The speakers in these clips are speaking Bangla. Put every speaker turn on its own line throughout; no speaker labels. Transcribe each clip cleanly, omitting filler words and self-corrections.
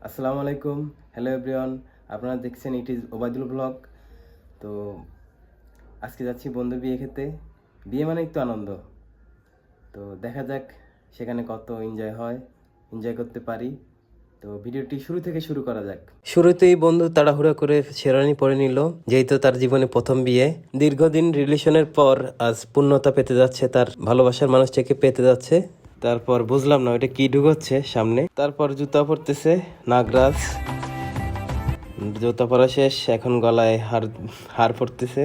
আসসালামু আলাইকুম, হ্যালো এভরিওয়ান। আপনারা দেখছেন ইট ইজ ওবায়দুল ব্লগ। তো আজকে যাচ্ছি বন্ধুর বিয়ে খেতে। বিয়ে মানেই তো আনন্দ। তো দেখা যাক সেখানে কত এনজয় করতে পারি। তো ভিডিওটি শুরু থেকে শুরু করা যাক। শুরুতেই বন্ধু তাড়াহুড়া করে শেরওয়ানি পরে নিল, যেহেতু তার জীবনে প্রথম বিয়ে। দীর্ঘদিন রিলেশনের পর আজ পূর্ণতা পেতে যাচ্ছে, তার ভালোবাসার মানুষটাকে পেতে যাচ্ছে। তারপর বুঝলাম না ওইটা কি ঢুকোচ্ছে সামনে। তারপর জুতা পরতেছে নাগরাজ, জুতা পরা শেষ, এখন গলায় হার পরতেছে।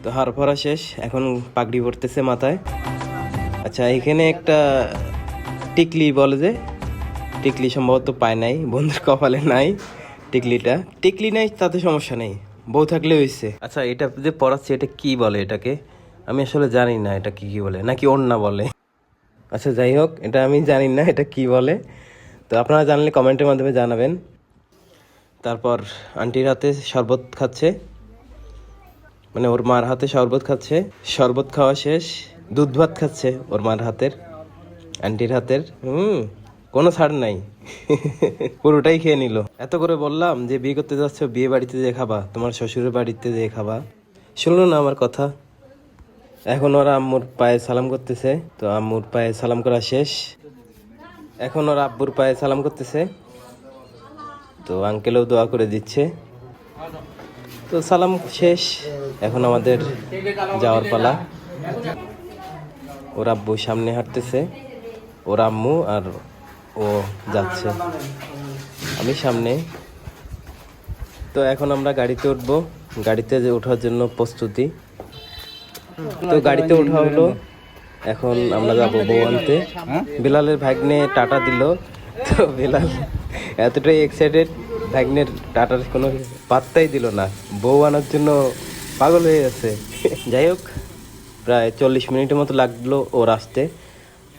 তো হার পরা শেষ, এখন পাগড়ি পরতেছে মাথায়। আচ্ছা, এখানে একটা টিকলি বলে যে, টিকলি সম্ভবত পায় নাই, বন্ধুর কপালে নাই টিকলিটা। টিকলি নাই তাতে সমস্যা নেই, বউ থাকলে হয়েছে। আচ্ছা, এটা যে পড়াচ্ছে এটা কি বলে এটাকে? আমি আসলে জানি না এটা কি বলে, নাকি ওড়না বলে। আচ্ছা যাই হোক, এটা আমি জানি না এটা কি বলে। তো আপনারা জানলে কমেন্টের মাধ্যমে জানাবেন। তারপর আন্টির হাতে শরবত খাচ্ছে, মানে ওর মার হাতে শরবত খাচ্ছে। শরবত খাওয়া শেষ, দুধ ভাত খাচ্ছে ওর মার হাতের, আন্টির হাতের। কোনো ছাড় নাই, পুরোটাই খেয়ে নিল। এত করে বললাম যে বিয়ে করতে যাচ্ছ, বিয়ে বাড়িতে যেয়ে খাবা, তোমার শ্বশুরের বাড়িতে যেয়ে খাবা। শুনলো না আমার কথা। এখন ওরা আম্মুর পায়ে সালাম করতেছে। তো আম্মুর পায়ে সালাম করা শেষ, এখন ওরা আব্বুর পায়ে সালাম করতেছে। তো আঙ্কেলও দোয়া করে দিচ্ছে। তো সালাম শেষ, এখন আমাদের যাওয়ার পালা। ওর আব্বু সামনে হাঁটতেছে, ওর আম্মু আর ও যাচ্ছে, আমি সামনে। তো এখন আমরা গাড়িতে উঠবো, গাড়িতে ওঠার জন্য প্রস্তুতি। তো গাড়িতে ওঠা হলো, এখন আমরা যাবো বউ আনতে। বেলালের ভাগ্নে টাটা দিল। তো বেলাল এতটাই এক্সাইটেড, ভাগ্নের টাটার কোনো পাত্তাই দিল না, বউ আনার জন্য পাগল হয়ে গেছে। যাই হোক, প্রায় 40 মিনিটের মতো লাগলো ওর আসতে।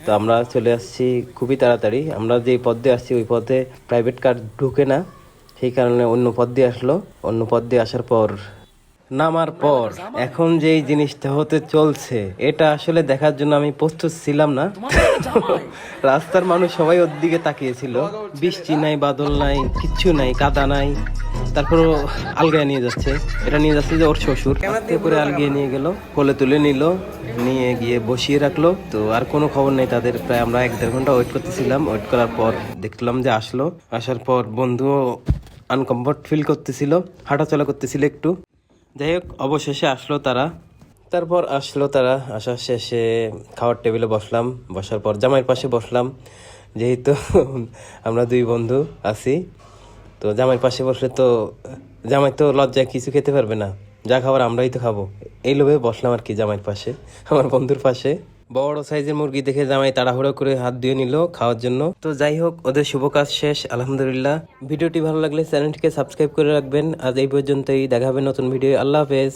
তো আমরা চলে আসছি খুবই তাড়াতাড়ি। আমরা যেই পথ দিয়ে আসছি ওই পথে প্রাইভেট কার ঢুকে না, সেই কারণে অন্য পথ দিয়ে আসলো। অন্য পথ দিয়ে আসার পর নামার পর এখন যেই জিনিসটা হতে চলছে, এটা আসলে দেখার জন্য আমি প্রস্তুত ছিলাম না। রাস্তার মানুষ সবাই ওর দিকে তাকিয়েছিল। বৃষ্টি নাই, বাদল নাই, কিচ্ছু নাই, কাদা নাই, তারপরও আলগায় নিয়ে যাচ্ছে। এটা নিয়ে যাচ্ছে যে ওর শ্বশুর, আস্তে করে আলগিয়ে নিয়ে গেল, কোলে তুলে নিয়ে গিয়ে বসিয়ে রাখলো। তো আর কোনো খবর নেই তাদের। প্রায় আমরা 1-1.5 ঘন্টা ওয়েট করতেছিলাম। ওয়েট করার পর দেখলাম যে আসলো। আসার পর বন্ধুও আনকমফর্ট ফিল করতেছিল, হাঁটাচলা করতেছিল একটু। যাই হোক, অবশেষে আসলো তারা। তারপর আসার শেষে খাওয়ার টেবিলে বসলাম। বসার পর জামাইয়ের পাশে বসলাম, যেহেতু আমরা 2 বন্ধু আছি। তো জামাইয়ের পাশে বসলে তো জামাই তো লজ্জায় কিছু খেতে পারবে না, যা খাবার আমরাই তো খাবো। এই লোভে বসলাম আর কি জামাইয়ের পাশে, আমার বন্ধুর পাশে। বড় সাইজের মুরগি দেখে জামাই তাড়াহুড়ো করে হাত দিয়ে নিল খাওয়ার জন্য। তো যাই হোক, ওদের শুভ কাজ শেষ আলহামদুলিল্লাহ। ভিডিওটি ভালো লাগলে চ্যানেলটিকে সাবস্ক্রাইব করে রাখবেন। আজ এই পর্যন্তই, দেখা হবে নতুন ভিডিও। আল্লাহ হাফেজ।